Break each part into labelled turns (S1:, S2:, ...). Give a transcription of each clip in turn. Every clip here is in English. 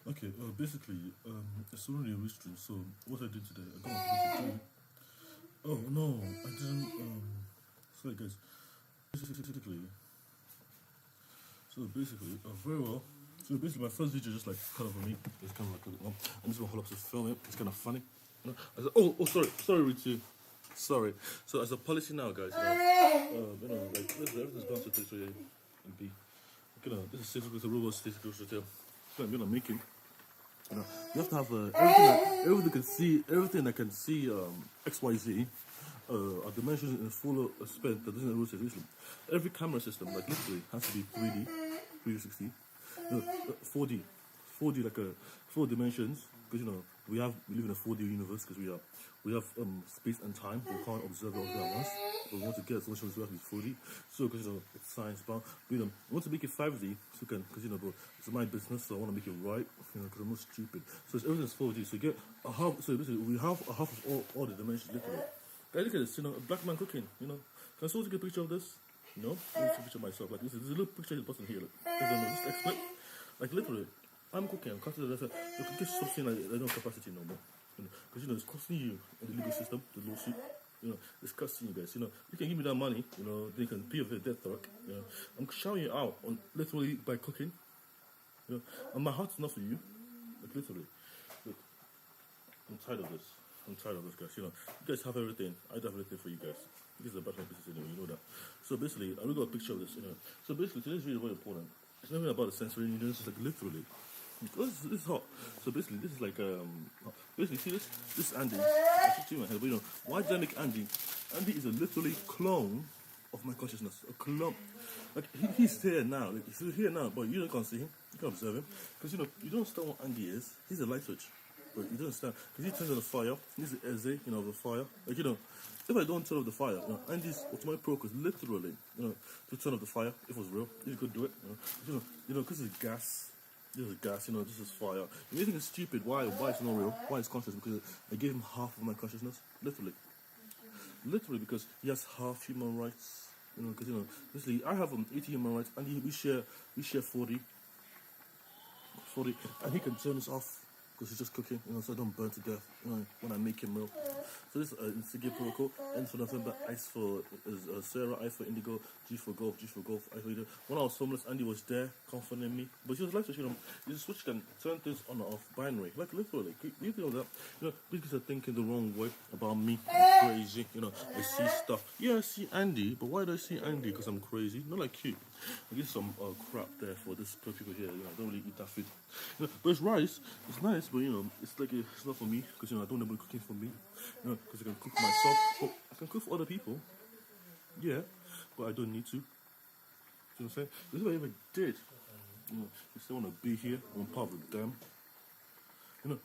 S1: Okay, basically, it's already a stream. So what I did today, I got my computer today. Oh no, I didn't. Sorry guys. Basically, very well. So basically, my first video just like kind of for me. It's kind of like I'm just gonna hold up to film it. It's kind of funny. You know, I said, sorry, Richie. Sorry. So as a policy now, guys, like everything's gone to t3a and B. This is statistical, it's a robot statistical hotel. So I'm gonna make it. You have to have everything that can see XYZ are dimensions in a full span that doesn't rotate easily. Every camera system, like literally, has to be 3D, 360, no, 4D, 4D like 4 dimensions. Because we live in a 4D universe because we have space and time. We can't observe it all at once. But we want to get solutions we have to be 4D. So because it's science bound. We want to make it 5D so because bro, it's my business, so I want to make it right. Because I'm not stupid. So everything's 4D. So get a half. So basically, we have a half of all the dimensions literally. Guys, look at this. A black man cooking. Can I take a picture of this? No, let me take a picture of myself. Like this is a little picture of the button here. Look. Just explain. Like literally. I'm cooking. I'm cutting the you can get something like there's no capacity no more. Because it's costing you in the legal system, the lawsuit. It's costing you guys. You can give me that money. They can pay off the debt work. I'm showing you out on literally by cooking. And my heart's not for you. Like literally. Look, I'm tired of this. Guys. You guys have everything. I have everything for you guys. This is about my business anyway. You know that. So basically, I got a picture of this. So basically, today's video is very important. It's nothing about the sensory units. It's like literally. This is hot. So basically, this is like see this is Andy. I should see my head, but why did I make Andy? Andy is a literally clone of my consciousness. A clone. Like he's here now. Like he's here now, but you can't see him. You can't observe him because you don't understand what Andy is. He's a light switch, but you don't understand because he turns on the fire. He's the Eze, of the fire. Like if I don't turn off the fire, Andy's automatic proc is literally to turn off the fire. If it was real, if you could do it, because it's gas. This is gas, this is fire. If you think it's stupid, why it's not real? Why it's conscious? Because I gave him half of my consciousness, literally. Literally, because he has half human rights. Because basically I have 80 human rights, and we share 40, and he can turn this off because he's just cooking, so I don't burn to death, when I make him real. So this is Insignia protocol. N for November, I for Sarah, I for Indigo, G for Golf, I for Indigo. When I was homeless, Andy was there comforting me. But she was like, the switch can turn things on or off binary. Like literally, you know that? Because are thinking the wrong way about me. I'm crazy, I see stuff. Yeah, I see Andy, but why do I see Andy? Because I'm crazy. Not like you. I get some crap there for this people here. I don't really eat that food. But it's rice. It's nice, but it's like it's not for me because I don't know about cooking for me. Because I can cook myself. But I can cook for other people. Yeah, but I don't need to. You know what I'm saying? This is what I ever did. I still want to be here. I'm part of them.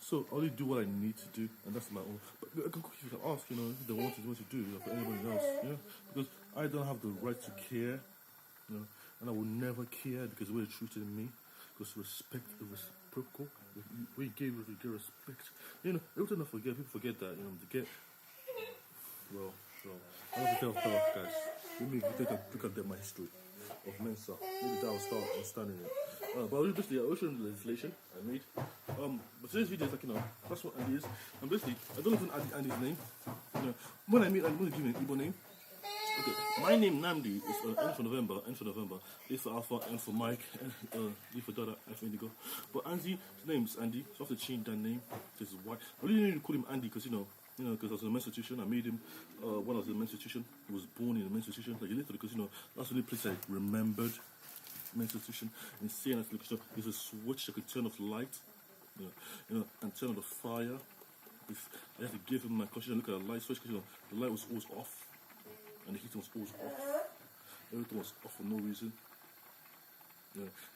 S1: So I only do what I need to do, and that's my own. But I can cook if you can ask, if they want to do for anybody else, because I don't have the right to care, and I will never care because the way they treated me, because respect is reciprocal. We gave you get respect. Every time I forget, people forget that, to get. Well, I have to tell guys. Let me take a look at my history of Mensa. Maybe that will start understanding it. But I'll show you the legislation I made. But today's video is like, that's what Andy is. And basically, I don't even add Andy's name. When I meet, I'm going to give him an Igbo name. Okay, my name Namdi is N for November, A for Alpha, N for Mike, D for Dada, F for Indigo. But Andy's name is Andy, so I have to change that name. This is why. I really need to call him Andy because, because I was in a men's institution. I made him when I was in a men's institution. He was born in a men's institution. Like literally, because that's the only place I remembered. Men's institution. And seeing that location, there's a switch that could turn off the light, and turn on the fire. I had to give him my consciousness. Look at the light switch because the light was always off, and the heating was always off. Everything was off for no reason.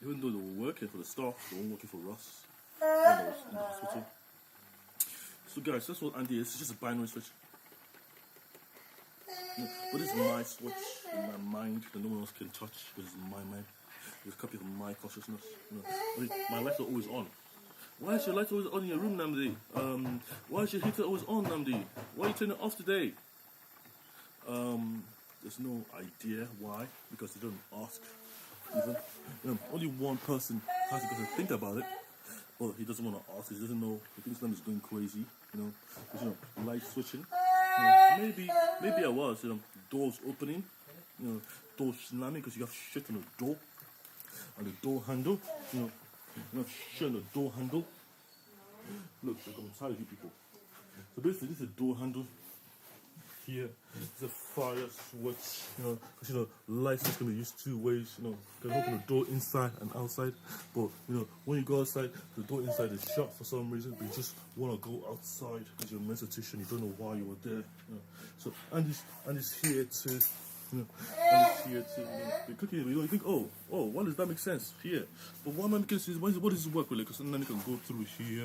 S1: Even though they were working for the staff, they weren't working for us when I was in the hospital. So guys, that's what Andy is. It's just a binary switch. But this is my switch in my mind that no one else can touch because it's my mind. It's a copy of my consciousness. My lights are always on. Why is your light always on in your room, Namdi? Why is your heater always on, Namdi? Why are you turning it off today? There's no idea why, because they don't ask even. Only one person has to go and think about it. But he doesn't want to ask. He doesn't know. He thinks Slam is going crazy. You know, 'cause, you know, light switching. Maybe I was. You know, doors opening. You know, doors slamming because you have shit on the door and the door handle. You have shit on the door handle. Look, I'm tired of you people. So basically, this is a door handle. Here, it's a fire switch, you know, because, you know, light switch can be used two ways, you know, you can open the door inside and outside, but, you know, when you go outside, the door inside is shut for some reason, but you just want to go outside because you're a mental, you don't know why you were there, you know. So, and it's here too, you know, and it's here too, you know, you're cooking, you know, you think, oh, why does that make sense here? But why am I making sense? What does this work really? Because then you can go through here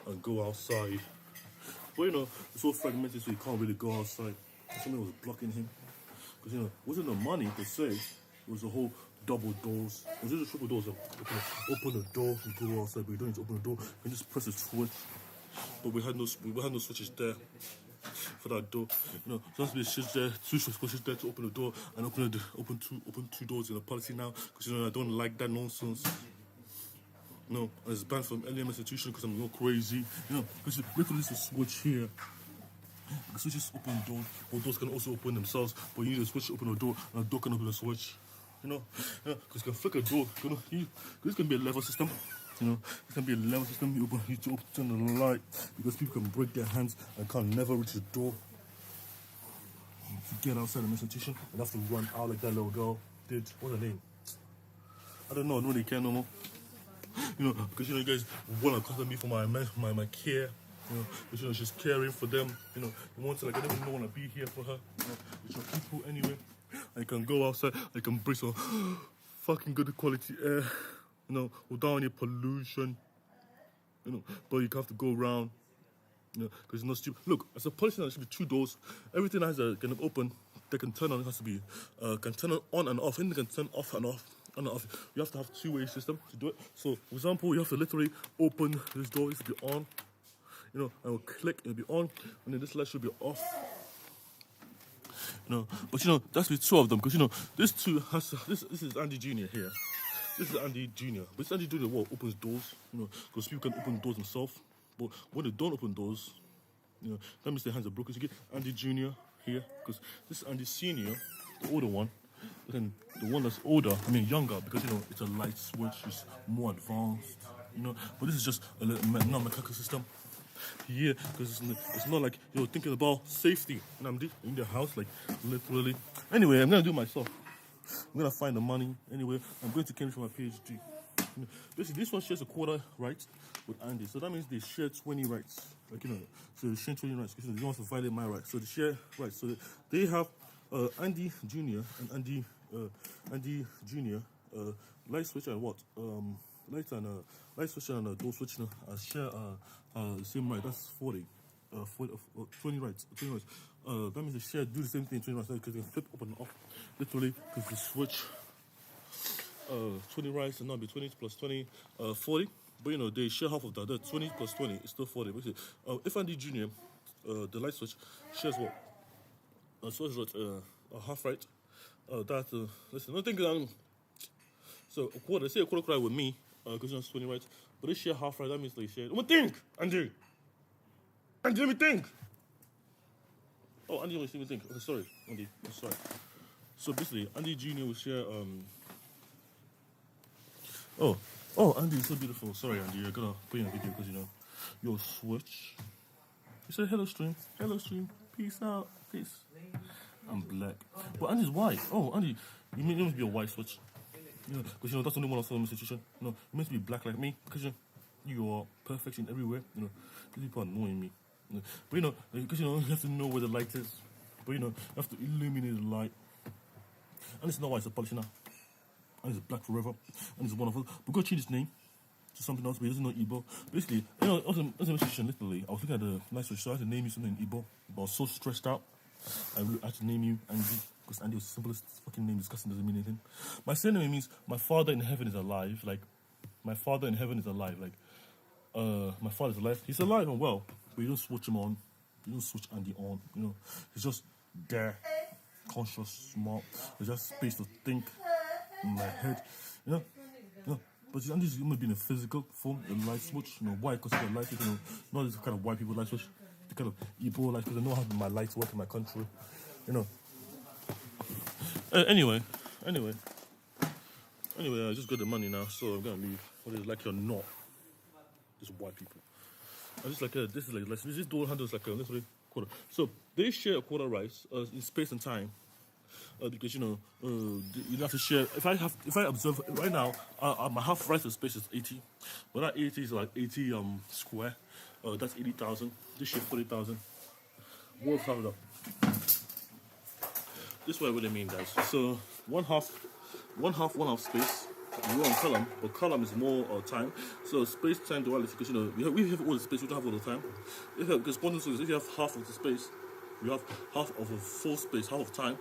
S1: and go outside. But you know, it's all fragmented, so you can't really go outside. Something was blocking him. Because, you know, it wasn't the money per se, it was the whole double doors. It was just triple doors. Open the door and go outside, but you don't need to open the door. You can just press a switch. But we had no switches there for that door. You know, so there has to be a switch there, two switches there to open the door and open two doors in the policy now. Because, you know, I don't like that nonsense. No, I was banned from any institution because I'm not crazy. You know, because look at this switch here. The switches open doors, or doors can also open themselves, but you need a switch to open a door, and a door can open a switch. You know, because you can flick a door. You know, this can be a level system. You know, this can be a level system. You need to open the light because people can break their hands and can never reach the door. To get outside the institution, and have to run out like that little girl did. What's her name? I don't know. I don't really care no more. You know, because, you know, you guys want to contact me for my care. You know, because, you know, she's caring for them. You know, you want to, like, I don't even want to be here for her. You know, it's your people anyway. I can go outside, I can breathe some fucking good quality air. You know, without any pollution. You know, but you have to go around. You know, because it's not stupid. Look, as a policy, there should be two doors. Everything that has a kind of open, they can turn on. It has to be can turn on and off. Anything can turn off and off. You have to have two-way system to do it. So, for example, you have to literally open this door. This will be on, you know, and we'll click, it'll be on, and then this light should be off. You know, but you know, that's with two of them because, you know, this two has to, this is Andy Jr. here. This is Andy Jr. But it's Andy Jr. what opens doors, you know, because people can open doors themselves. But when they don't open doors, you know, that means their hands are broken. So you get Andy Jr. here because this is Andy Senior, the older one. Then the one that's older, I mean younger, because, you know, it's a light switch, it's more advanced, you know. But this is just a non-mechanical system here, because it's not like you're thinking about safety. And I'm in the house, like, literally. Anyway, I'm gonna do it myself. I'm gonna find the money. Anyway, I'm going to Cambridge for my PhD. You know, basically, this one shares a quarter rights with Andy, so that means they share 20 rights. Like, you know, so they share 20 rights because they don't want to violate my rights. So they share rights. So they have Andy Jr. and Andy Jr. Light switch and what? Light switch and door switch share the same right. That's 40. 20 rights. 20 rights. That means they share do the same thing 20 rights because they can flip up and off literally because they switch 20 rights and now be 20 plus 20 40. But, you know, they share half of that. The 20 plus 20 is still 40. Basically, if Andy Jr. The light switch shares what? So it's a half right. Listen, don't think so a quarter. Say a quarter cry with me, because you're 20 right. But they share half right. That means they share. Let me think, Andy. Andy, let me think. Oh, Andy, let me think. Okay, sorry, Andy. I'm sorry. So basically, Andy Jr. will share. Oh, Andy, it's so beautiful. Sorry, Andy. You're gonna put in a video because, you know, your switch. You said hello, stream. Hello, stream. Peace out. Peace. I'm black. But Andy's white. Oh, Andy, you must be a white switch. You know, because, you know, that's the only one of the institution. You know, you must be black like me because, you know, you are perfection everywhere. You know, these people are annoying me. You know, but, you know, because, you know, you have to know where the light is. But, you know, you have to illuminate the light. And it's not why it's a policy now. And it's black forever. And it's one of us. We're going to change his name to something else, but he doesn't know Igbo. Basically, you know, as an institution, literally, I was looking at the night switch, so I had to name you something in Igbo. But I was so stressed out. I had to name you Andy, because Andy was the simplest fucking name. Disgusting doesn't mean anything. My surname means my father in heaven is alive. Like, my father in heaven is alive. Like, my father's alive. He's alive and well, but you don't switch him on. You don't switch Andy on. You know, he's just there, conscious, smart. There's just space to think in my head. You know, But you Andy's gonna be in a physical form, a light switch. You know why? Because the light switch, you know, not this kind of white people light switch. The kind of Igbo light, because I know how my lights work in my country. You know. Anyway, I just got the money now, so I'm gonna leave. What is it, like you're not? Just white people. I just like this is like this door handles like a literally quarter. So they share a quarter rice in space and time. Because you know you have to share. If I observe right now, my half rice of space is 80, but that 80 is like 80 square. That's 80,000. This share 40,000. What's half up? This is what I really mean, guys. So one half space. We're on column, but column is more time. So space time duality, because you know we have all the space, we don't have all the time. Because quantum physics, if you have half of the space, you have half of a full space, half of time.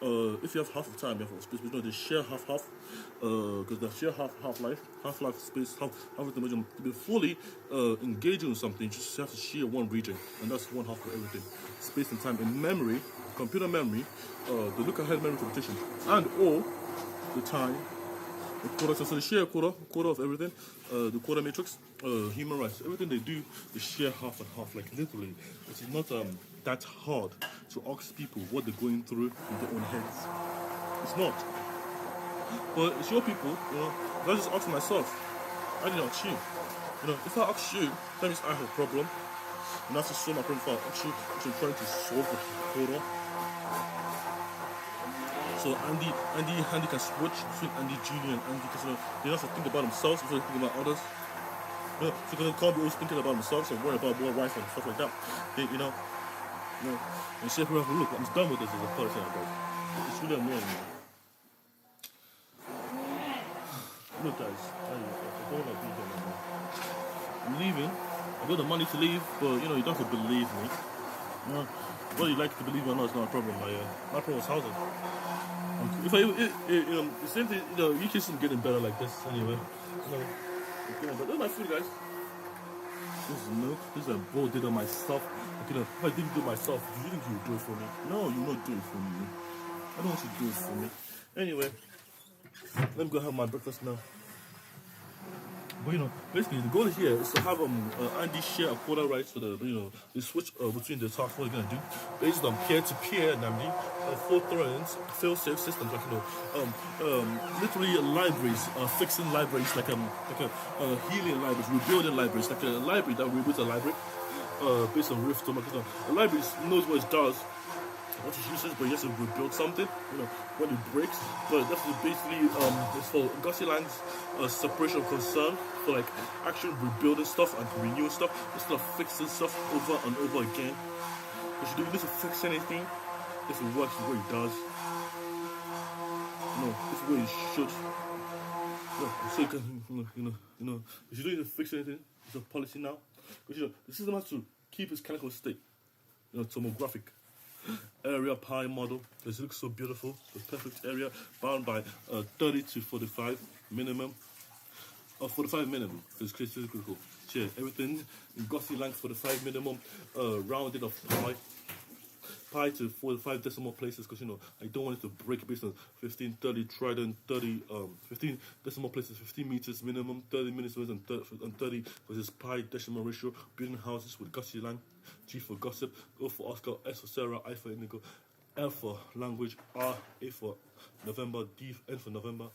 S1: If you have half of time, you have half of space. But you know they share half. Because they share half life space, half of the medium. To be fully engaging in something, you just have to share one region, and that's one half of everything. Space and time. In memory, computer memory, the look ahead memory computation, and all the time. The quarter, so they share a quarter of everything. The quarter matrix, human rights, everything they do, they share half and half. Like literally, it's not that hard to ask people what they're going through in their own heads. It's not. But it's your people, you know. If I just ask myself, I didn't ask you. You know, if I ask you, that means I have a problem, and I have to solve my problem. If I ask you, I'm trying to solve the quarter. So Andy can switch between Andy Junior and Andy, because you know, they have to think about themselves before they think about others. You know, so they can't be always thinking about themselves and worry about more wife and stuff like that. You know, and say people have a look. I'm done with this as a policy now, guys. It's really annoying me. Look, guys, I don't want to be here anymore. I'm leaving. I got the money to leave, but you know, you don't have to believe me. You know, whether you like to believe me or not, it's not a problem. My problem is housing. If the same thing, you know, you can see getting better like this anyway. You know, but that's my food, guys. This is milk. This is a bowl did on myself. Like, you know, if I didn't do it myself, do you think you would do it for me? No, you will not do it for me. I don't want you to do it for me. Anyway, let me go have my breakfast now. But you know, basically the goal here is to have Andy share a quarter rights for the the switch between the tasks what they're gonna do based on peer-to-peer namely fault tolerance, fail-safe systems like literally libraries, fixing libraries like healing libraries, rebuilding libraries, like a library that rebuilds a library based on rift. A library knows what it does. What it uses, but you have to rebuild something, you know, when it breaks. But that's basically it's for Gosselang's separation of concern for like actually rebuilding stuff and renewing stuff instead of fixing stuff over and over again. If you don't need to fix anything, if it works the way it does, you know, it's the way it should. So you can, if you don't need to fix anything, it's a policy now. Because you know, the system has to keep its chemical state, you know, tomographic. Area pie model. This looks so beautiful. The perfect area bound by 30 to 45 minimum. 45 minimum. It's critical. Yeah, everything in Gothic length 45 minimum. Rounded of pi to 45 decimal places, because you know I don't want it to break based on 15, 30 trident, 30 15 decimal places, 15 meters minimum, 30 minutes and 30 because it's pi decimal ratio. Building houses with Gothic lang. G for gossip, O for Oscar, S for Sarah, I for indigo, L for language, R, A for November, D, N for November,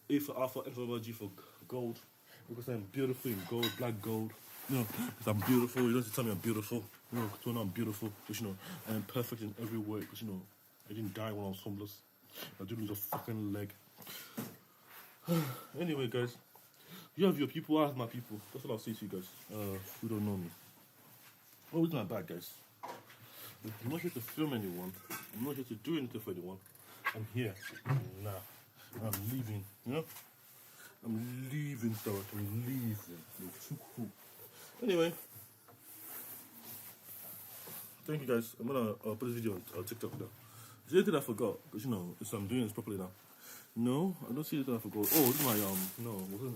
S1: A for alpha, N for November, G for gold. Because I'm beautiful in gold, black gold. You know, because I'm beautiful. You don't have to tell me I'm beautiful. You know, because I'm beautiful. Because, you know, I'm perfect in every way. Because, you know, I didn't die when I was homeless. I didn't lose a fucking leg. Anyway, guys, you have your people, I have my people. That's what I'll say to you guys who don't know me. Oh, it's not bad, guys. I'm not here to film anyone. I'm not here to do anything for anyone. I'm here. Nah. I'm leaving. You know? I'm leaving, Dorothy. I'm leaving. You're too cool. Anyway. Thank you, guys. I'm gonna put this video on TikTok now. Is there anything I forgot? Because, you know, I'm doing this properly now. No, I don't see anything I forgot. Oh, this is my, no, wasn't,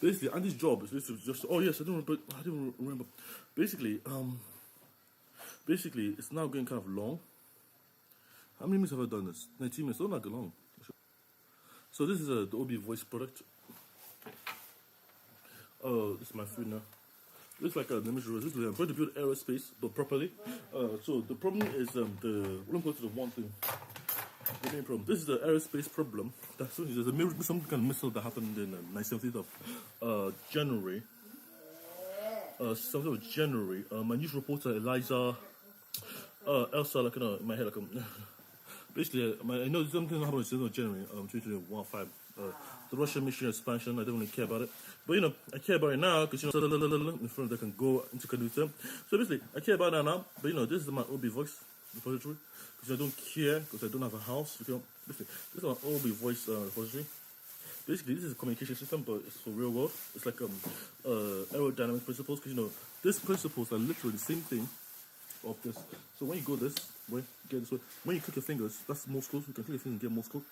S1: basically, Andy's job is just. Oh yes, I didn't remember. Basically, it's now getting kind of long. How many minutes have I done this? 19 minutes. Not that long. So this is the OB voice product. This is my food now. This is like a let me show you. This is I'm going to build aerospace, but properly. So the problem is we're gonna go to the one thing. The main problem. This is the aerospace problem. There's some kind of missile that happened in 1970th of January. 7th of January. My news reporter Eliza Elsa, like in my head, like basically, I know something happened on 7th of January, 2015. The Russian mission expansion. I don't really care about it, but I care about it now because in front they can go into Kaduta. So basically, I care about that now. But this is my OB voice repository because I don't care because I don't have a house. This is my OB voice repository. Basically, this is a communication system, but it's for real world. It's like aerodynamic principles because these principles are literally the same thing of this. So when you go this way, get this way. When you click your fingers, that's Morse code. You can click your fingers and get Morse code.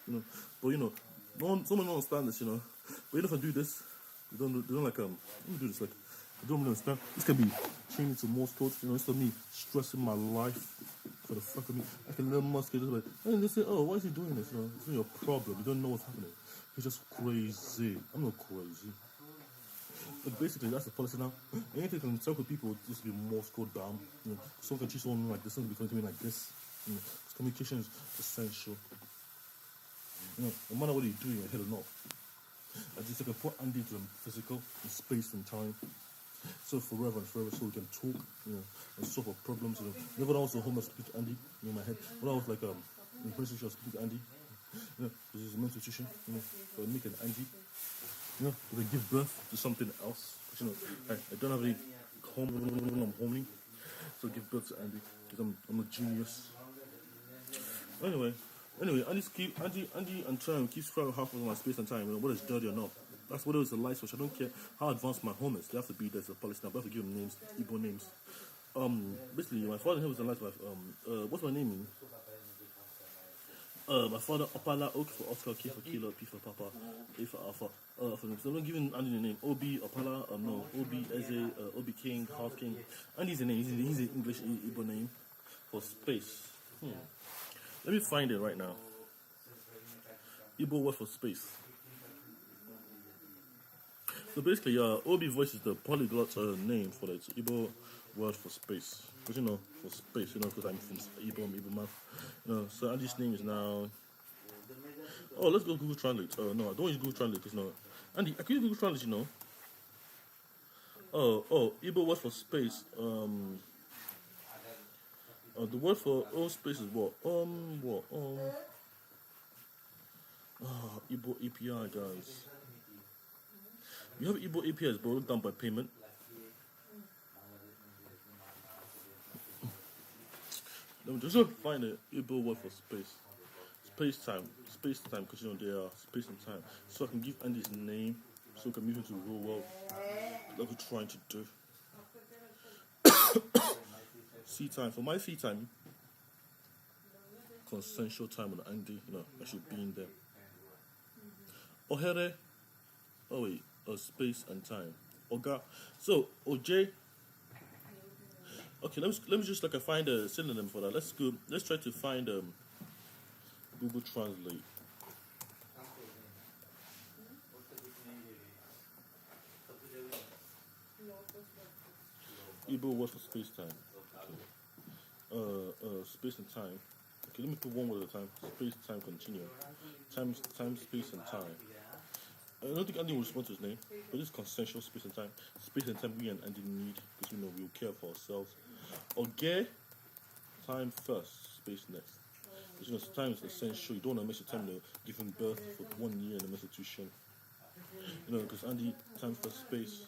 S1: But someone don't understand this. But if I do this, they don't like let me do this like. I don't really understand. This can be changed into Morse code. Instead of me stressing my life for the fuck of me, I can learn Morse code. And they say, oh, why is he doing this? It's not your problem. You don't know what's happening. He's just crazy. I'm not crazy. But basically, that's the policy now. Anything can talk with people just be Morse code down. Someone can choose someone like this, someone can be coming like this. Communication is essential. No matter what you do in your head or not. I just can put Andy into physical, in space and time. So forever and forever, so we can talk, and solve our problems. Never also home I speak to Andy in my head. When I was like in principle, I speak to Andy. This is a mental institution. So I make an Andy. They give birth to something else. I don't have any home. I'm homely, so give birth to Andy because I'm a genius. Anyway, Andy and time keeps trying half of my space and time. Whether it's dirty or not. That's what it is, the light switch. I don't care how advanced my home is. They have to be there as a policy now. But I have to give them names, Igbo names. Basically, my father was a light wife. What's my name? My father, Opala, Oak for Oscar, K for Kilo, P for Papa, A for Alpha. For them. So I'm not giving Andy the name. Obi, Opala, no. Obi, Eze, Obi King, Half King. Andy's a name. He's an English Igbo name for space. Let me find it right now. Igbo word for space. So basically, OB voice is the polyglot name for the Igbo word for space. Because for space, because I'm from Igbo man. So Andy's name is now. Oh, let's go Google Translate. No, I don't use Google Translate because Andy, I can use Google Translate, Igbo word for space. The word for space is what? Igbo API, guys. We have Igbo APIs broken down by payment. Let me just find the Igbo word for space. Space-time, because they are space and time. So I can give Andy's name, so we can move into the real world. That's what we're trying to do. C time. For my C time, consensual time with Andy. I should be in there. Ohere. Oh wait. Space and time. Oga. So OJ. Okay, let me just find a synonym for that. Let's try to find Google Translate. Igbo word for space time. Okay. Space and time. Okay, let me put one word at a time. Space, time, continuum. Time, space, and time. I don't think Andy will respond to his name, but this is consensual space and time. Space and time we and Andy need because we'll care for ourselves. Okay, time first, space next. Because time is essential. You don't want to miss your time giving birth for 1 year in an institution. Because Andy, time first, space.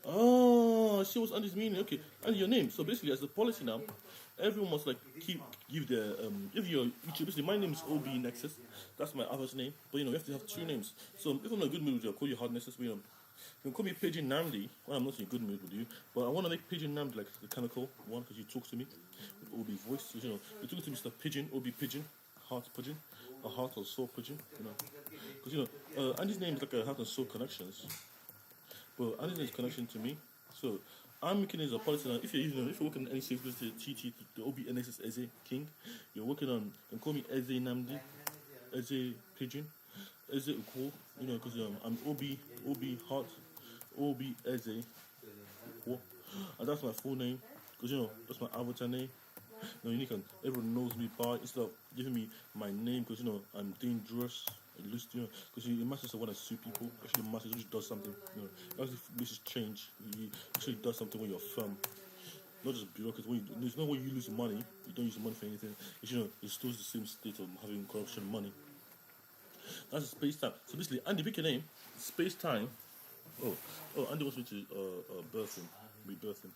S1: Oh, I see what's Andy's meaning. Okay, Andy, your name. So basically, as a policy now, everyone must give their if you're YouTube. Basically, my name is OB Nexus. That's my other's name. But you have to have two names. So if I'm in a good mood with you, I'll call you Hard Nexus. But you can call me Pigeon Namdi when I'm not in a good mood with you. But I want to make Pigeon Namdi like the canonical one because you talk to me with OB voice. So, you talk to Mr. Pigeon, OB Pigeon, Heart Pigeon, a heart or soul pigeon. Because Andy's name is like a heart and soul connections. But Andy's name is connection to me. So I'm making it as a policy now. If you're working on any security, the OB NSS Eze King, you're working on, you can call me Eze Namdi, Eze Pigeon, Eze Ukwo, you know, because I'm Obi Hot, Obi Eze Ukwo, and that's my full name, because you know that's my avatar name. You know, unique and everyone knows me by instead of giving me my name, because you know I'm dangerous. At least you know, because it matters when I sue people. Actually, it matters. It does something. You know, it actually makes change. It actually does something when you're firm. Not just bureaucracy. It's not when you lose money, you don't use money for anything. It's, you know, it still the same state of having corruption money. That's space time. So basically, Andy, pick your name. Space time. Oh, Andy wants me to birth him, rebirth him.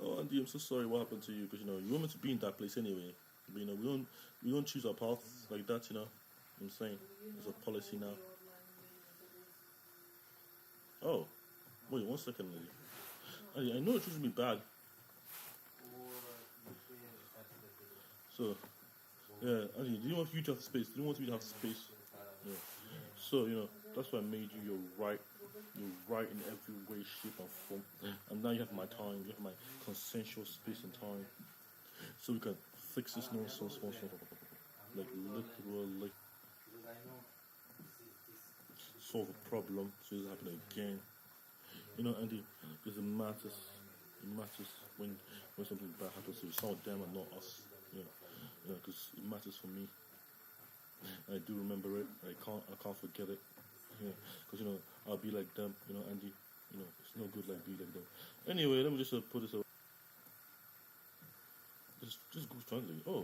S1: Oh, Andy, I'm so sorry. What happened to you? Because you know you want me to be in that place anyway. But you know we don't choose our paths like that. You know, what I'm saying there's a policy now. Oh, wait 1 second, Andy. Andy, I know it treats me bad. So, yeah, Andy, do you want you to have space? Do you want me to have space? Yeah. So, you know, that's why I made you. You're right. You're right in every way, shape, and form. And now you have my time. You have my consensual space and time. So we can fix this nonsense. Like, literally solve a problem so it doesn't happen again. You know, Andy, because it matters. It matters when something bad happens to some of them and not us. Yeah, because it matters for me. I do remember it. I can't forget it. Yeah, because you know I'll be like them. You know, Andy. You know, it's no good like be like them. Anyway, let me just put this. Just Google Translate. Oh.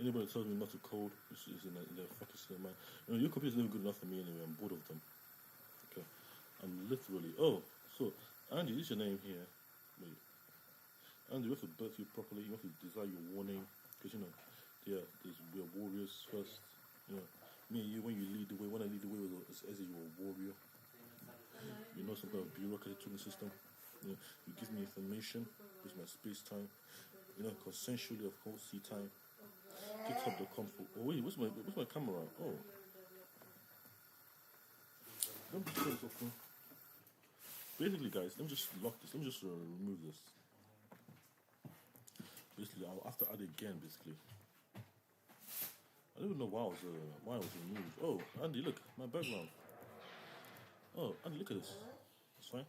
S1: Anybody that tells me not to code is in their fucking state of mind. You know, your computer's never good enough for me anyway. I'm bored of them. Okay. I'm literally. Oh, so, Andy, this is your name here. Wait. Andy, we have to birth you properly. You have to design your war name. Because, you know, we're warriors first. You know, me and you, when you lead the way, when I lead the way as you're a warrior. You know some kind of bureaucracy to the system. You know, you give me information. Use my space time. You know, consensually, of course, see time. Picks up the comfort. Oh wait, what's my camera? Oh, let me just turn this off. Basically, guys, let me just lock this. Let me just remove this. Basically, I'll have to add it again. Basically, I don't even know why I was removed. Oh, Andy, look my background. Oh, Andy, look at this. It's fine.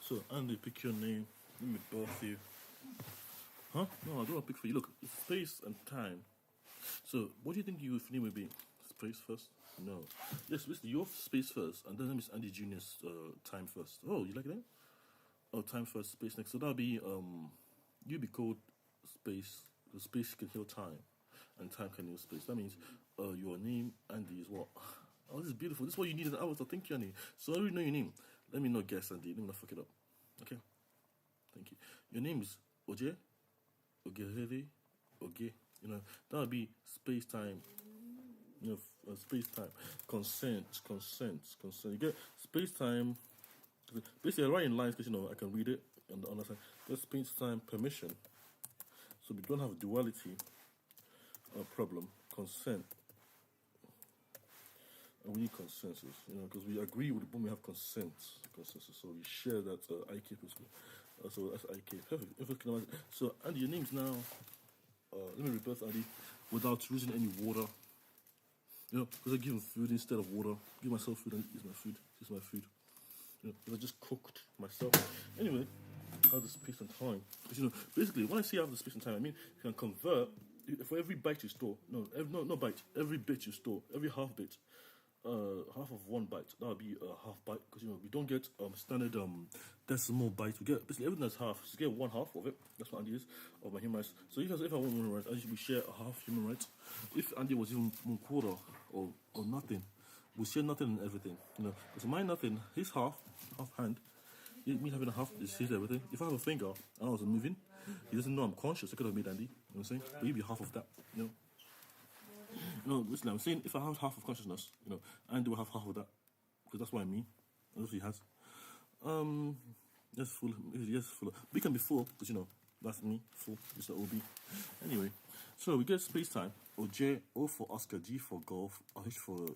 S1: So, Andy, pick your name. Let me birth you. Huh? No, I don't want to pick for you. Look, it's space and time. So, what do you think your name would be? Space first? No. Yes, basically your space first, and then Miss Andy Junior's time first. Oh, you like that? Oh, time first, space next. So that'll be you'll be called space. The space can heal time, and time can heal space. That means your name Andy is what? Oh, this is beautiful. This is what you need an avatar. Thank you, Andy. So I already know your name. Let me not guess, Andy. Let me not fuck it up. Okay. Thank you. Your name is Oje. Ogerere. Oge. You know, that would be space time. You know, space time. Consent. You get space time. Basically, I write in lines because you know I can read it and understand. There's space time permission. So we don't have duality problem. Consent. And we need consensus, you know, because we agree with when we have consensus. So we share that IK principle. So that's IK. Perfect. So Andy, your name's now. Let me rebirth Andy without using any water. You know, because I give him food instead of water. Give myself food and use my food. Use my food. You know, because I just cooked myself. Anyway, I have the space and time. Because, you know, basically, when I say I have the space and time, I mean you can convert for every byte you store. No byte. Every bit you store. Every half bit. Half of 1 byte. That would be a half byte because you know we don't get standard decimal bytes. We get basically everything that's half. So get 1/2 of it. That's what Andy is of my human rights. So if I want human rights, we share a half human rights. If Andy was even 1/4 or nothing, we share nothing and everything. You know, because my nothing, his half hand. Me having a half is his everything. If I have a finger and I was moving, he doesn't know I'm conscious. I could have made Andy. You know what I'm saying? But he'd be half of that. You know. No, listen, I'm saying if I have half of consciousness, you know, Andy will have half of that. Because that's what I mean. That's what he has. Yes, full. We can be full, because, you know, that's me, full. It's the OB. Anyway, so we get space time. O for Oscar, G for golf, H for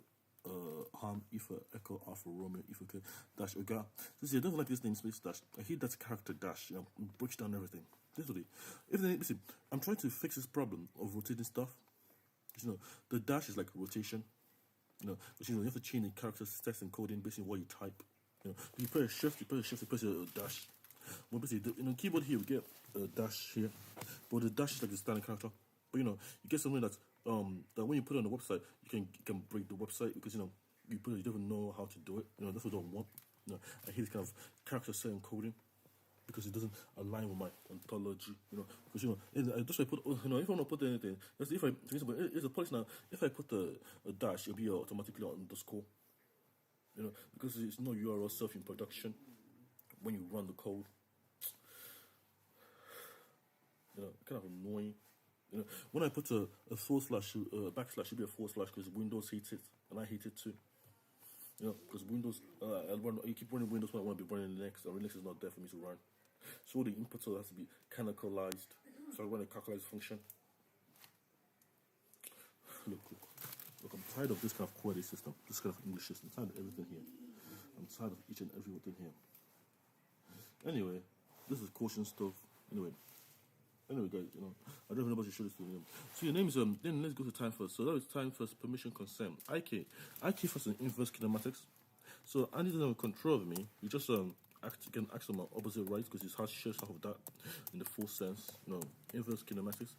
S1: Ham, Ifa, Echo, Alpha, Romeo, Ifa, K, dash, Oga. So see, I don't like this namespace dash. I hate that character dash, you know, it breaks down everything. Literally. Listen, I'm trying to fix this problem of rotating stuff. You know, the dash is like rotation. You know, because you have to change the character text encoding based on what you type. You know, you press shift, you press a dash. Well, basically, keyboard here we get a dash here, but the dash is like the standard character. But you know, you get something that when you put it on the website, you can break the website because you don't even know how to do it. You know, that's what I don't want. You know, I hate this kind of character set encoding because it doesn't align with my ontology. You know, because that's why I put. You know, if I want to put anything, for example, it's a policy now. If I put a dash, it'll be automatically on underscore. You know, because it's no URL self in production when you run the code. You know, kind of annoying. You know, when I put a forward slash, backslash, should be a forward slash because Windows hates it and I hate it too. You know, because Windows, you keep running Windows when I want to be running Linux, and Linux is not there for me to run. So the input has to be canonicalized. So I run a calculate function. Look, I'm tired of this kind of QWERTY system, this kind of English system. I'm tired of everything here. I'm tired of each and everything here. Anyway, this is caution stuff. Anyway, guys, you know, I don't even know about your show this to you. So your name is then let's go to time first. So that is time first, permission consent. IK first an inverse kinematics. So Andy doesn't have control of me. You just can act on my opposite right because his heart shares half of that in the full sense. You know, inverse kinematics.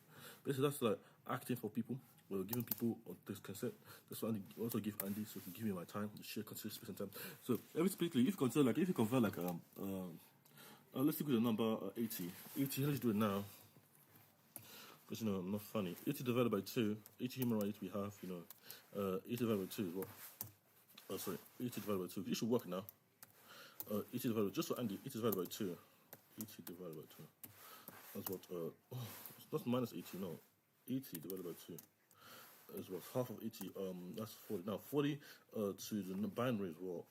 S1: Basically, that's like acting for people. Well, giving people this consent. That's what Andy also give Andy, so he can give me my time, the share consider space and time. So basically, if you convert like let's take the number 80. 80. Let's do it now. Because, you know, I'm not funny. 80 divided by 2, 80 human rights we have, you know, 80 divided by 2 is what? Oh, sorry, 80 divided by 2. It should work now. 80 divided by, just for Andy, 80 divided by 2. 80 divided by 2. That's what, it's not minus 80, no. 80 divided by 2 is what? Half of 80, that's 40. Now, 40 to the binary is what?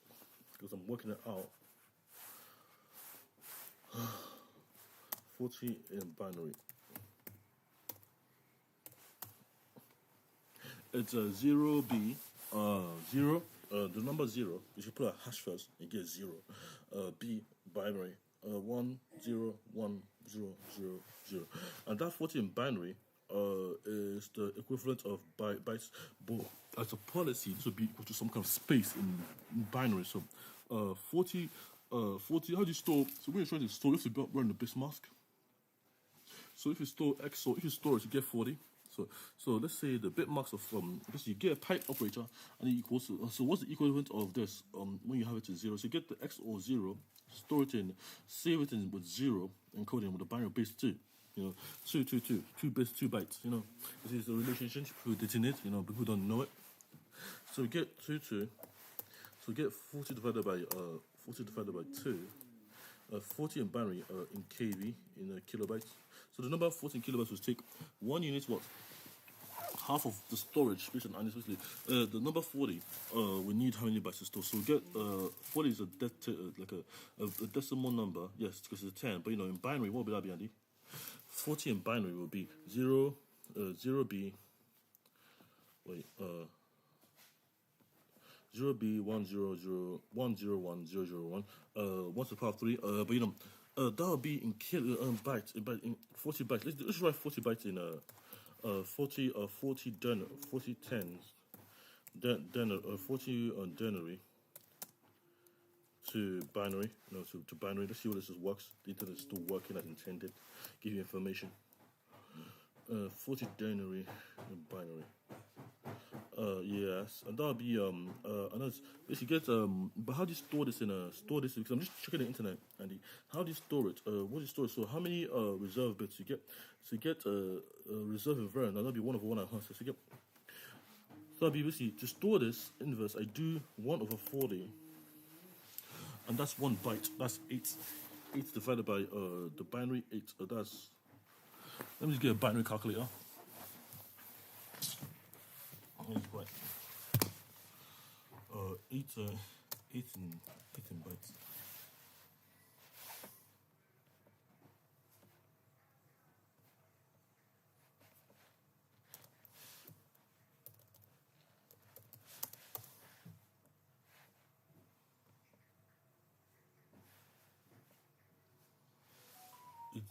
S1: Because I'm working it out. 40 in binary. It's a 0B, 0, the number 0, you should put a hash first, you get 0. B, binary, 1, 0, 1, 0, 0, 0. And that 40 in binary is the equivalent of bytes, but as a policy, this would be equal to some kind of space in binary. So 40, how do you store, so when you're trying to store, you have to run the base mask. So if you store XOR, if you store it, you get 40. So let's say the bit marks of because you get a type operator and it equals to, so what's the equivalent of this when you have it to 0? So you get the XOR 0, store it in, save it in with 0, encode it with a binary base 2. You know, 2 bits, 2 bytes. You know, this is the relationship within it. You know, people don't know it. So we get 2. So we get 40 divided by 2. 40 in binary in kb in kilobytes. So the number of 40 in kilobytes will take 1 unit what? Half of the storage based on basically the number 40 we need how many bytes to store. So we get 40 is a decimal number, yes, because it's a 10, but you know in binary what would that be, Andy? 40 in binary will be 0b 0b 100 101 1 to the power of 3. But you know, that will be in bytes, in 40 bytes. Let's write 40 bytes in 40 tens, 40 denary to binary. No, to binary. Let's see what this works. The internet is still working as intended. Give you information. 40 denary in binary. Yes, and that'll be basically get but how do you store this because I'm just checking the internet, Andy. How do you store it? What do you store it? So how many reserve bits you get? So you get reserve invariant. Now that'll be 1 over 1.5. So you get, so that'll be basically to store this inverse, I do 1 over 40. And that's 1 byte. That's 8. 8 divided by the binary 8. That's, let me just get a binary calculator. Right. 8 in bytes.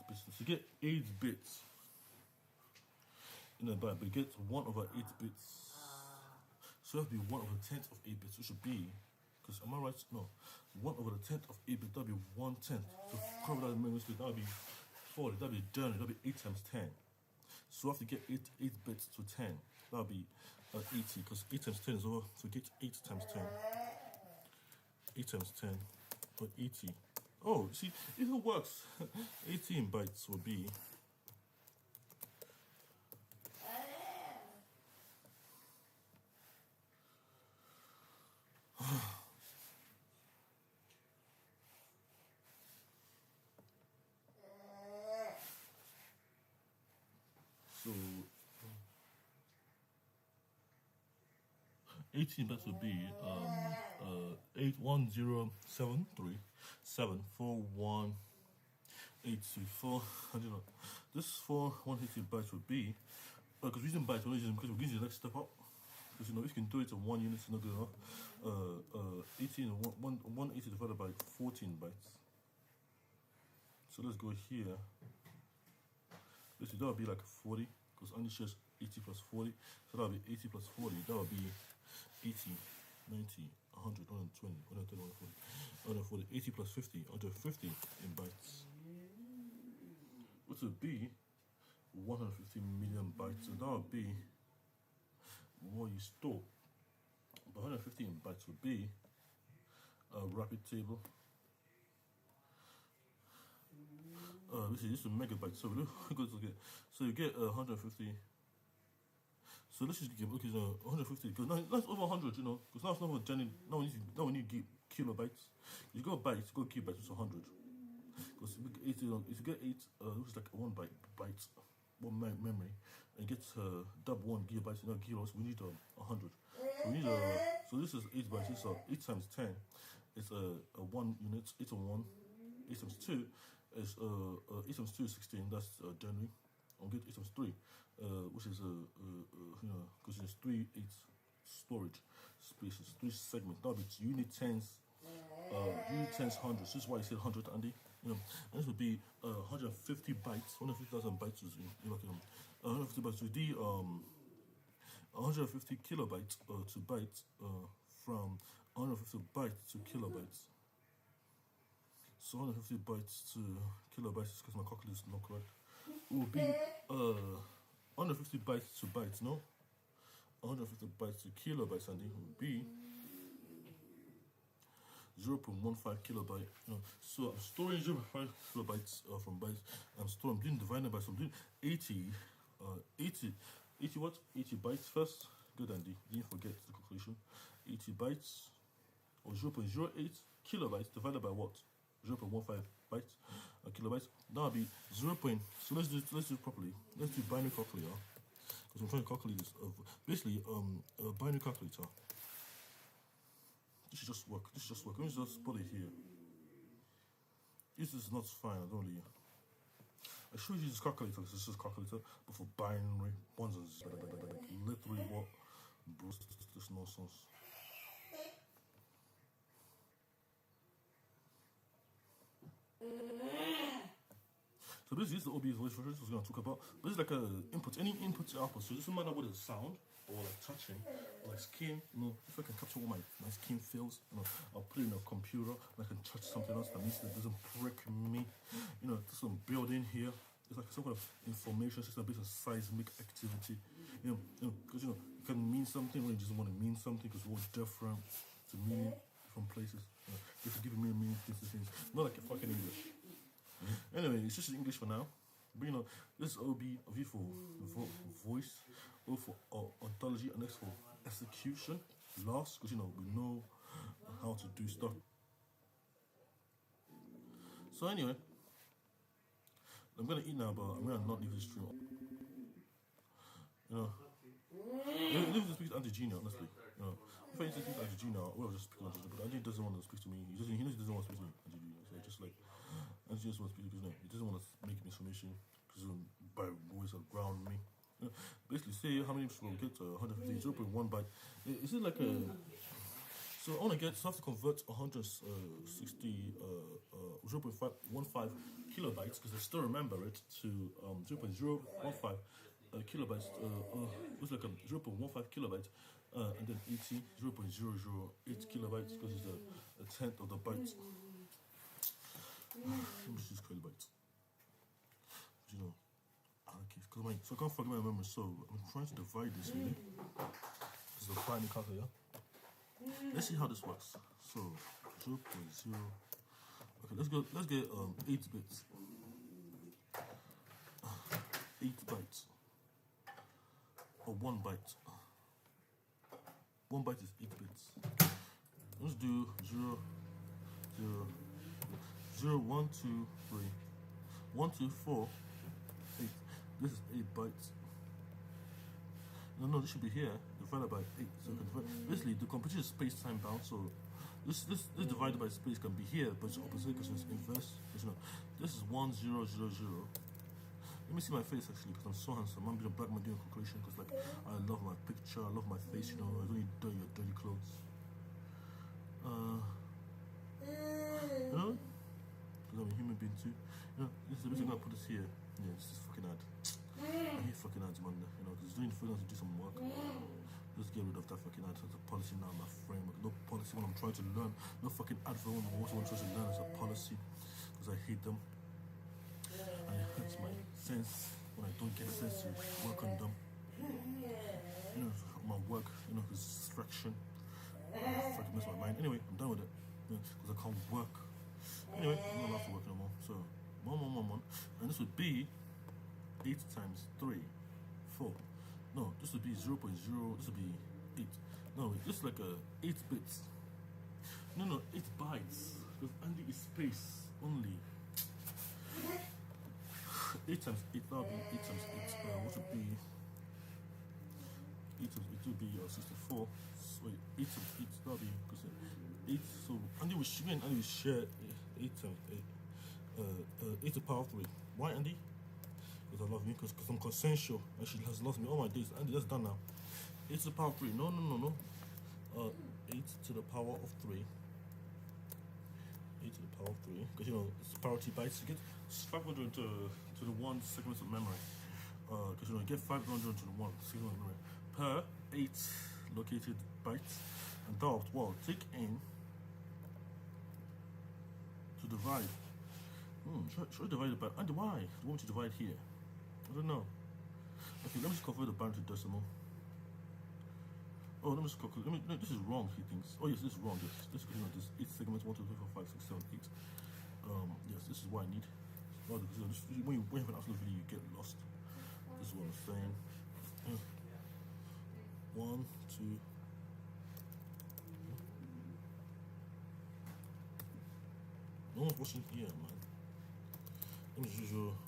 S1: bits. So you get 8 bits in a byte, but you get 1/8 bits. So it has to be 1/10 of 8 bits, which should be, because am I right? No, 1/10 of 8 bits, that would be 1/10. So cover that in memory space, that would be 40, that would be journey, that would be 8 times 10. So I have to get 8 bits to 10. That would be 80, because 8 times 10 is over, so get 8 times 10. 8 times 10, or 80. Oh, see, if it works, 18 bytes will be so 18 bytes would be 81073741824. I don't know. This 180 bytes would be because we're using bytes, we're not using because we're using the next step up. Because you know, if you can do it in 1 unit, it's not good enough. 180 divided by 14 bytes. So let's go here. That would be like 40, because only shares 80 plus 40. So that would be 80 plus 40. That would be 80, 90, 100, 120, 130, 140, 80 plus 50, 150 in bytes. Which would be 150 million bytes. So that would be what you store. But 150 in bytes would be a rapid table. This is a megabyte, so we go to get. So you get 150. So let's just give 150 because now that's over 100, you know, because now it's not over Jenny. Now we need kilobytes. You go bytes, go kilobytes, it's 100. Because if you get 8, which is like 1 byte, 1 memory, and get double 1 gigabytes, you know, kilos. We need 100. So we need so this is 8 bytes. It's 8 times 10. It's a 1 unit. 8 on 1. 8 times 2 is 8 times 2 is 16. That's January. I'll get 8 times 3, which is you know, because it's 3 8 storage spaces, 3 segments. That'll be unit tens, hundreds. This is why I said 100, Andy. You know, and this would be 150 bytes, 150,000 bytes. You know, 150 bytes to the 150 kilobytes to bytes from 150 bytes to kilobytes. So 150 bytes to kilobytes, because my calculator is not correct. It will be 150 bytes to bytes, no? 150 bytes to kilobytes, and it will be 0.15 kilobyte. You know, so I'm storing 0.5 kilobytes from bytes. I'm doing divided by, so I'm doing 80 what? 80 bytes first. Good, Andy. Didn't forget the calculation. 80 bytes or 0.08 kilobytes divided by what? 0.15 bytes, kilobytes. That would be 0. So let's do it properly. Let's do binary calculator, because I'm trying to calculate this. Basically, a binary calculator. This should just work. Let me just put it here. This is not fine. I don't really. I should use this calculator. This is just calculator, but for binary ones and zeros, like literally what? Bro, this nonsense. So basically, this is the OBS voice version. This is going to talk about. But it's like a input, any input to output. So it doesn't matter what is sound or like touching or like skin. You know, if I can capture what my skin feels, you know, I'll put it in a computer and I can touch something else that means that doesn't prick me. You know, there's some building here. It's like some kind of information system based on seismic activity. You know, because you know, it can mean something when you just want to mean something, because we're all different to meaning from places. You know, you have to give a meaning to things. Not like a fucking English. Anyway, it's just English for now. But you know, this is OB, V for voice, O for ontology, and X for execution. Last, because you know, we know how to do stuff. So anyway, I'm gonna eat now, but I'm gonna not leave this stream. You know, if you speak to ndigii, honestly, you know, if I used to speak to ndigii now, I would have just speak to ndigii, but ndigii doesn't want to speak to me. He knows he doesn't want to speak to me, ndigii. So just like, ndigii just wants to speak to me. He doesn't want to make information because by voice or ground me. You know, basically, say how many people will get 150, 0.1 byte. Is it like a So I want to get, so I have to convert 160, 0.515 kilobytes, because I still remember it, to 0.015 kilobytes, looks like 0.15 kilobytes, and then 80, 0.008 kilobytes, because it's a tenth of the byte. Let me just use kilobytes. You know, okay, so I can't forget my memory, so I'm trying to divide this really. This is a final calculator. Let's see how this works. So 0.0. Okay, let's get 8 bits. 8 bytes. Or 1 byte. 1 byte is 8 bits. Let's do 0, 0, 0, 1, 2, 3, 1, 2, 4, 8. This is 8 bytes. No, this should be here, divided by 8. So basically, the computer is space-time bound, so this divided by space can be here, but it's opposite because it's inverse. You know, this is 1, 0, 0, 0. Let me see my face actually, because I'm so handsome. I'm being a black man doing a calculation because, like, I love my picture, I love my face, you know, I don't need dirty clothes. You know? Because I'm a human being too. You know, this is the reason I'm gonna put this here. Yeah, it's just fucking ad. I hate fucking ads, man. You know, because it's doing freelance to do some work. Just get rid of that fucking ad. It's a policy now, my framework. No policy when I'm trying to learn. No fucking ad for when I'm also trying to learn. It's a policy. Because I hate them. And it hurts my sense when I don't get a sense to work on them. You know, my work, you know, because distraction. Fucking mess my mind. Anyway, I'm done with it. Because I can't work. Anyway, I'm not allowed to work anymore. So, 1. And this would be 8 times 3, 4. No, this would be 0.0, this would be 8. No, this is like 8 bits. No, 8 bytes. Because Andy is space only. 8 times 8, that would be 8 times 8. What would be 8 times 8 would be 64. So 8 times 8, that would be, because 8, so Andy will share 8 times 8. 8 to the power of 3. Why, Andy? Because I love me, because I'm consensual, and she has lost me all my days. Andy, that's done now. 8 to the power of 3. No. 8 to the power of 3. 8 to the power of 3. Because, you know, it's parity bytes. You get 500 to the 1 segment of memory. Because, you know, you get 500 to the 1 segment of memory per 8 located bytes. And that, well, take in to divide. Should I divide it by, and why? Do you want me to divide here? I don't know. Okay, let me just convert the bound to decimal. Oh, let me just calculate. No, this is wrong, he thinks. Oh, yes, this is wrong. This is, you know, this 8 segments, 1, 2, 3, 4, 5, 6, 7, 8. Yes, this is what I need. Well, when you have an absolute video, you get lost. This is what I'm saying. 1, 2. No one's watching here, man. Let me just use 1, 2, 0.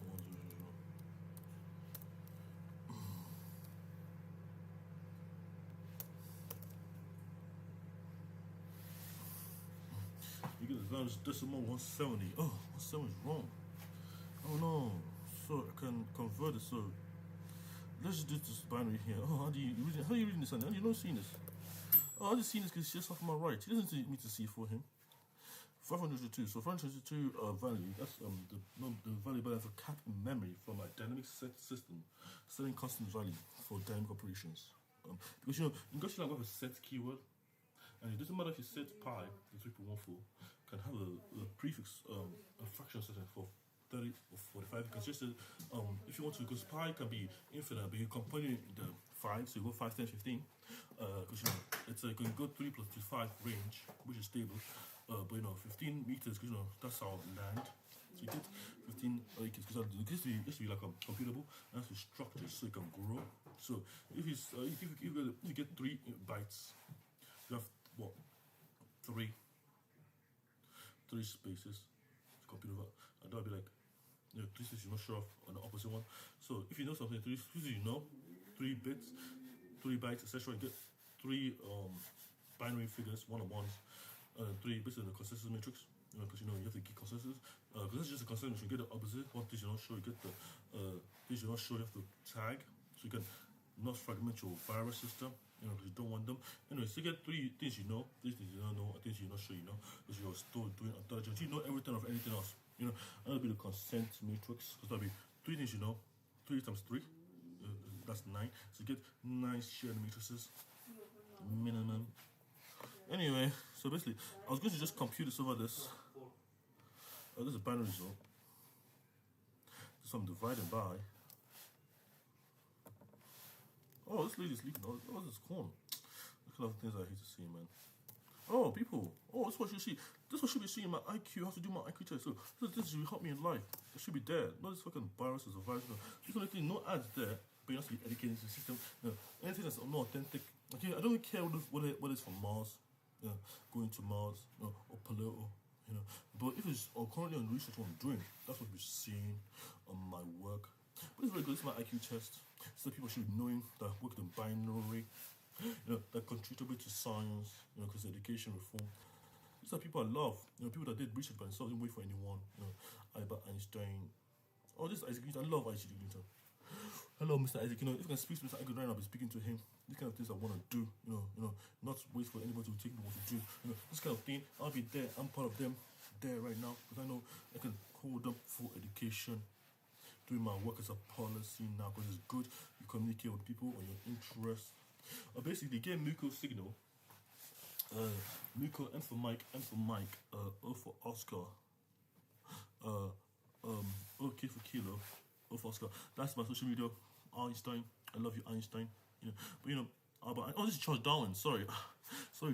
S1: You get the value decimal 170. Oh, 170 is wrong. Oh no. So I can convert it. So let's just do this binary here. Oh, how are you reading this? How are you not seeing this? Oh, I'm just seeing this because it's just off my right. He doesn't need me to see it for him. 522. So 522 value. That's the value by the cap in memory from a dynamic set system, setting constant value for dynamic operations. Because, you know, in Go like we have a set keyword, and it doesn't matter if you set pi to 3.14, can have a prefix, a fraction setting for 30 or 45. Because just if you want to, because pi can be infinite, but you component the 5, so you go 5, 10, 15. Because, you know, it's you can go 3 plus 5 range, which is stable. But, you know, 15 meters, because, you know, that's our land. So you get 15 acres, because it used to be like a computable, and has to be structured so it can grow. So if you get 3 bytes, you have what? 3 spaces to compute over, and that'll be like, you know, 3 spaces you're not sure of on the opposite one. So if you know something, 3 spaces you know, 3 bits, 3 bytes, etc. You get 3 binary figures, one-on-ones, 3 bits in the consensus matrix. You know, because, you know, you have to get consensus. Because this is just a consensus, you get the opposite. One thing you're not sure, you get the things you're not sure, you have to tag. So you can not fragment your virus system. You know, because you don't want them. Anyway, so you get 3 things you know, 3 things you don't know, and things you're not sure you know, because you're still doing intelligence. You know everything of anything else. You know, and that'll be the consent matrix, because that'll be 3 things you know, 3 times 3, that's 9. So you get 9 shared matrices, minimum. Anyway, so basically, I was going to just compute this over this. This is a binary result. So I'm dividing by. Oh, this lady's leaking. Oh, this is corn. Look at the things I hate to see, man. Oh, people. Oh, this is what you see. This is what should be seeing my IQ. I have to do my IQ test. So this should help me in life. It should be there. Not this fucking viruses or viruses. This only thing, no ads there, but you have to be educated to the system. You know, anything that's not authentic. Okay, I don't care what is from Mars. You know, going to Mars, you know, or Pluto. You know, but if it's currently on research what I'm doing, that's what we're seeing on my work. But it's very good. It's my IQ test. So people should be knowing that work in binary, you know, that contribute to science, you know, because education reform. These are people I love. You know, people that did research by themselves, didn't wait for anyone. You know, Albert Einstein. Oh, this is Isaac Newton. I love Isaac Newton. Hello, Mr. Isaac. You know, if I can speak to Mr. Isaac right now, I'll be speaking to him. These kind of things I want to do. You know, not wait for anybody to take me what to do. You know, this kind of thing. I'll be there. I'm part of them there right now because I know I can hold them for education. Doing my work as a policy now because it's good. You communicate with people on your interests. Basically, get Muko signal. Muko, M for Mike, O for Oscar. OK for Kilo, O for Oscar. That's my social media. Einstein, I love you, Einstein. You know, but you know. This is Charles Darwin. Sorry,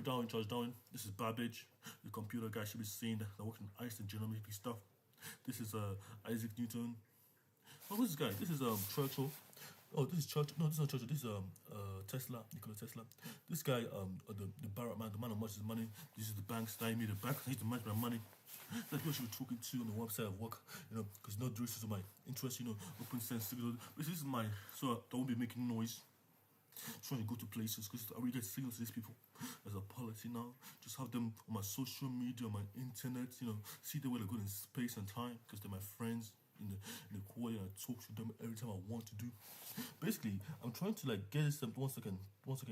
S1: Darwin, Charles Darwin. This is Babbage, the computer guy. Should be seeing that I work in Einstein genomic stuff. This is Isaac Newton. Oh, who's this guy? This is Churchill. Oh, this is Churchill. No, this is not Churchill. This is Tesla, Nikola Tesla. This guy, the Barrett man, the man who manages money. This is the bank style. Me, the bank. I need to manage my money. That's what she was talking to on the website of work. You know, because no this is my interest. You know, open sense signal. But this is my so I won't be making noise. Trying to go to places because I really get signals to these people as a policy now. Just have them on my social media, on my internet. You know, see the way they're good in space and time because they're my friends. In the quality, and I talk to them every time I want to do. Basically, I'm trying to like get this. 1 second,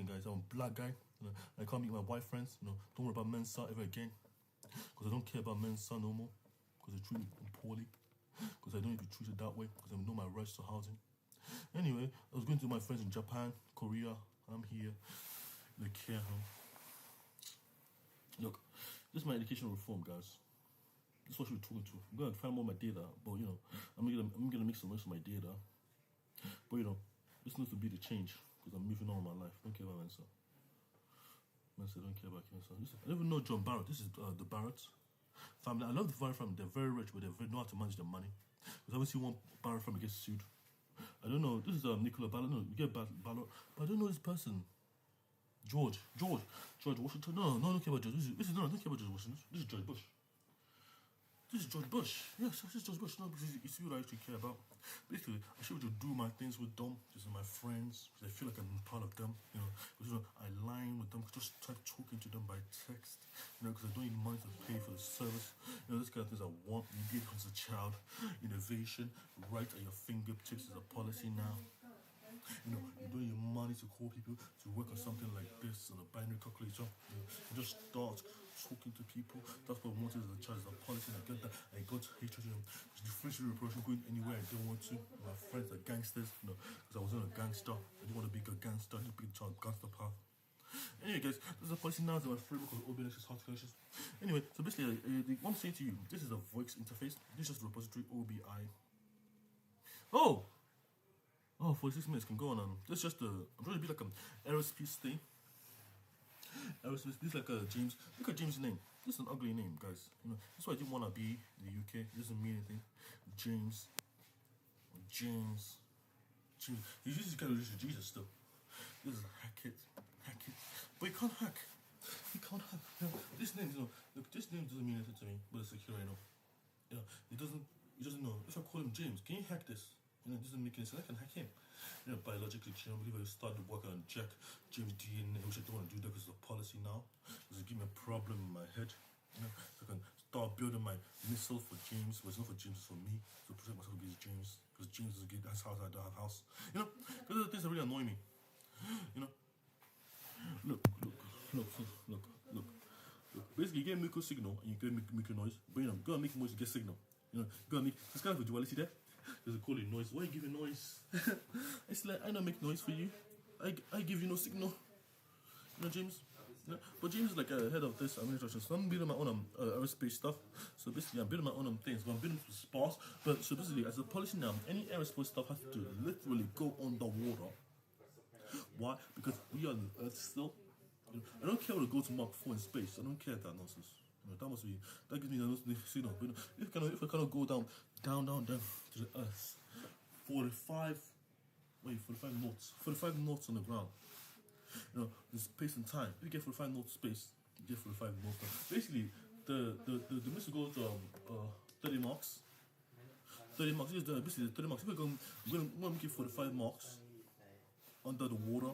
S1: guys. I'm a black guy. You know, I can't meet my white friends. You know, don't worry about Mensa ever again. Because I don't care about Mensa no more. Because they treat me poorly. Because I don't need to be treated that way. Because I know my rights to housing. Anyway, I was going to my friends in Japan, Korea, and I'm here in the care home. Look, this is my education reform, guys. This is what we're talking to. I'm gonna find more of my data, but you know, I'm gonna make some most of my data. But you know, this needs to be the change because I'm moving on in my life. Don't care about Mensa. Don't care about Mensa. I don't even know John Barrett. This is the Barrett family. I love the Barrett family. They're very rich, but they know how to manage their money. Because I haven't seen one Barrett family get sued. I don't know. This is Nicola Ballot. No, you get Ballot, but I don't know this person. George Washington. No, don't care about George. I don't care about George Washington. This is George Bush. This is George Bush. Yes, this is George Bush. No, because it's what I actually care about. Basically, I should be able to do my things with them. These are my friends. Because I feel like I'm part of them. You know, because, you know, I line with them. Just start talking to them by text. You know, because I don't need money to pay for the service. You know, this kind of things I want. You get as a child. Innovation, right at your fingertips is a policy now. You know, you don't need money to call people to work on something like this on a binary calculator. You just start talking to people. That's what I wanted as a child, as a policy. And I get that. I got hatred. You know, differential reproduction going anywhere I don't want to. My friends are gangsters. You know, because I wasn't a gangster. I didn't want to be a gangster. I didn't be a gangster path. Anyway, guys, this is a policy now. It's my framework of OBNX's hard calculations. Anyway, so basically, what I'm saying to you, this is a voice interface. This is just a repository OBI. Oh, 46 minutes can go on. This is just I'm trying to be like an aerospace thing. Aerospace. This is like a James. Look at James' name. This is an ugly name, guys. You know, that's why I didn't want to be in the UK. It doesn't mean anything. James. He uses kind of Jesus still. This is hack it. But you can't hack. You know, this name, you know, look, this name doesn't mean anything to me, but it's secure, you know. You know, he doesn't know. If I call him James, can you hack this? You know, it doesn't make any sense. I can hack him. You know, biologically, you know, I believe I started working on Jack James DNA, which I don't want to do that because it's a policy now. Because it gives me a problem in my head. You know, so I can start building my missile for James, but it's not for James, it's for me. To protect myself against James. Because James is a good house, I don't have house. You know, those are the things that really annoy me. look, look, look. Basically, you get a micro signal and you go make a noise, but you know, go and make noise to get signal. You know, go and make. It's kind of a duality there. There's a call it noise. Why are you giving noise? It's like I don't make noise for you. I give you no signal. You know, James. You know? But James is like head of this administration. So I'm building my own aerospace stuff. So basically, I'm building my own things. But I'm building with sparse. But so basically, as a policy now, any aerospace stuff has to literally go underwater. Why? Because we are on the Earth still. You know, I don't care what to go to Mark 4 in space. I don't care that nonsense. You know, that must be that gives me a signal. You know, if I cannot go down to the Earth, 45 knots, 45 knots on the ground. You know, the space and time. If you get 45 knots space, you get 45 knots. Basically, the missile goes 30 marks. 30 marks. This is basically 30 marks. If we're going to make it 45 marks under the water.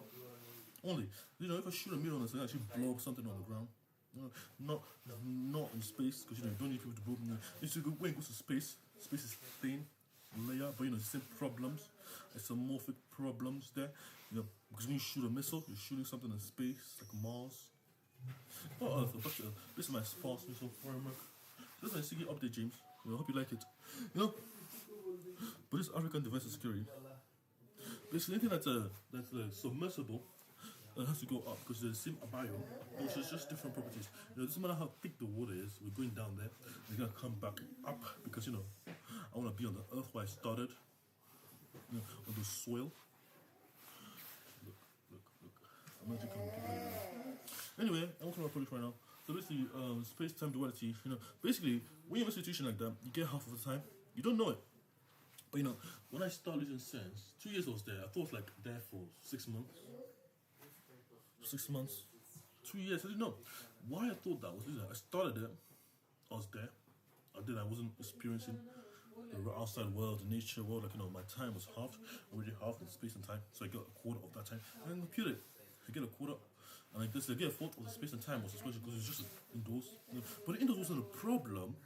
S1: Only, you know, if I shoot a mirror on this, I actually blow up something on the ground. You know, not in space, because you know you don't need people to blow up. When it goes to space is thin layer, but you know, same problems, isomorphic problems there. You know, because when you shoot a missile, you're shooting something in space, like Mars. Oh, Earth, this is my sparse missile framework. This is my secret update, James. You know, I hope you like it. You know, but this African Defense and Security, basically anything that's submersible. It has to go up because they're the same biome, but it's just different properties. You know, it doesn't matter how thick the water is, we're going down there, we're gonna come back up because you know, I wanna be on the earth where I started, you know, on the soil. Look. I'm actually coming to anyway, I'm talking about project right now. So basically, space-time duality, you know, basically, when you're in a situation like that, you get half of the time, you don't know it. But you know, when I started losing sense, 2 years I was there, I thought I was like there for 6 months. 6 months, 2 years. I didn't know why I thought that was. I started it, I was there, and then I wasn't experiencing the outside world, the nature world. Like you know, my time was halved, already halved in space and time. So I got a quarter of that time, and then compute it. I get a quarter, and like this, I get a fourth of the space and time was especially because it's just indoors. You know? But the indoors wasn't a problem.